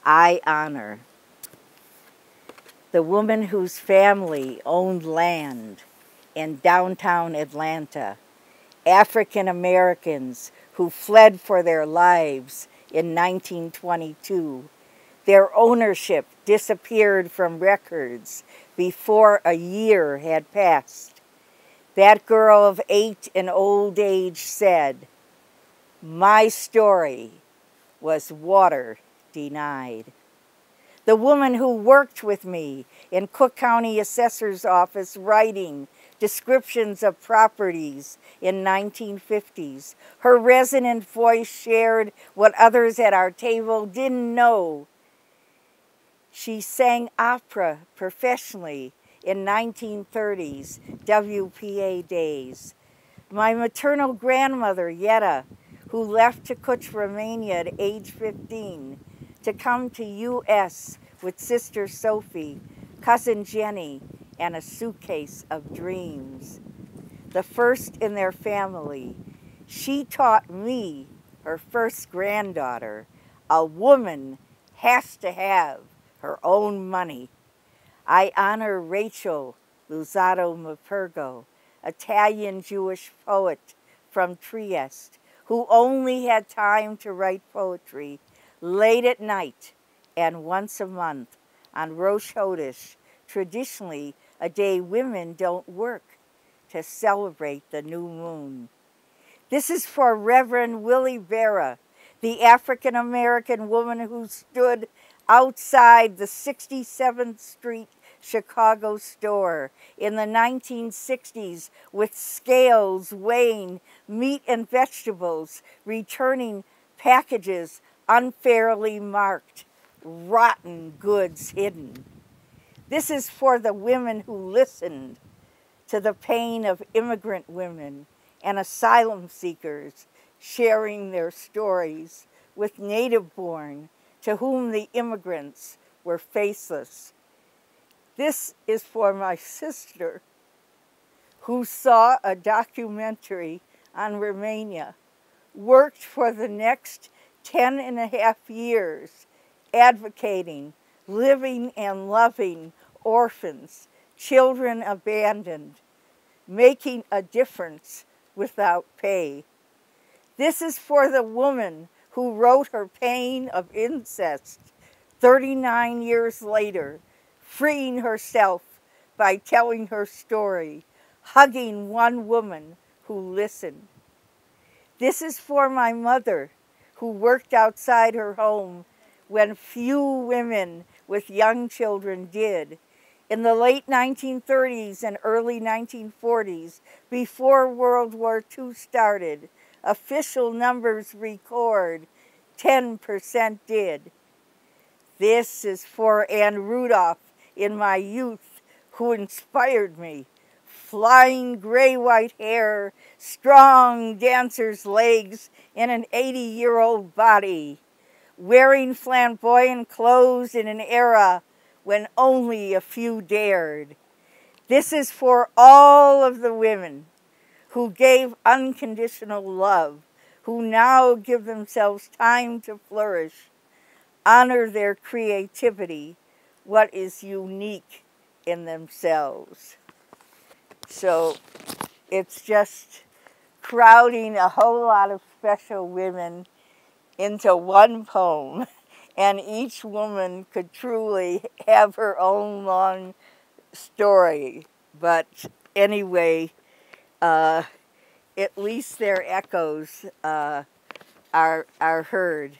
I honor the woman whose family owned land in downtown Atlanta, African Americans who fled for their lives in 1922. Their ownership disappeared from records before a year had passed. That girl of 8 in old age said, "My story was water denied." The woman who worked with me in Cook County Assessor's Office writing descriptions of properties in 1950s. Her resonant voice shared what others at our table didn't know. She sang opera professionally in 1930s WPA days. My maternal grandmother, Yetta, who left to Kutch, Romania at age 15, to come to U.S. with sister Sophie, cousin Jenny, and a suitcase of dreams. The first in their family, she taught me, her first granddaughter, a woman has to have her own money. I honor Rachel Luzzatto Mapergo, Italian Jewish poet from Trieste, who only had time to write poetry late at night and once a month on Rosh Chodesh, traditionally a day women don't work, to celebrate the new moon. This is for Reverend Willie Vera, the African American woman who stood outside the 67th Street Chicago store in the 1960s with scales weighing meat and vegetables, returning packages unfairly marked, rotten goods hidden. This is for the women who listened to the pain of immigrant women and asylum seekers sharing their stories with native-born to whom the immigrants were faceless. This is for my sister who saw a documentary on Romania, worked for the next 10 and a half years advocating, living and loving orphans, children abandoned, making a difference without pay. This is for the woman who wrote her pain of incest 39 years later, freeing herself by telling her story, hugging one woman who listened. This is for my mother who worked outside her home when few women with young children did. In the late 1930s and early 1940s, before World War II started, official numbers record 10% did. This is for Ann Rudolph in my youth, who inspired me. Flying gray-white hair, strong dancer's legs, and an 80-year-old body. Wearing flamboyant clothes in an era when only a few dared. This is for all of the women who gave unconditional love, who now give themselves time to flourish, honor their creativity, what is unique in themselves. So it's just crowding a whole lot of special women into one poem, and each woman could truly have her own long story. But anyway, at least their echoes are heard.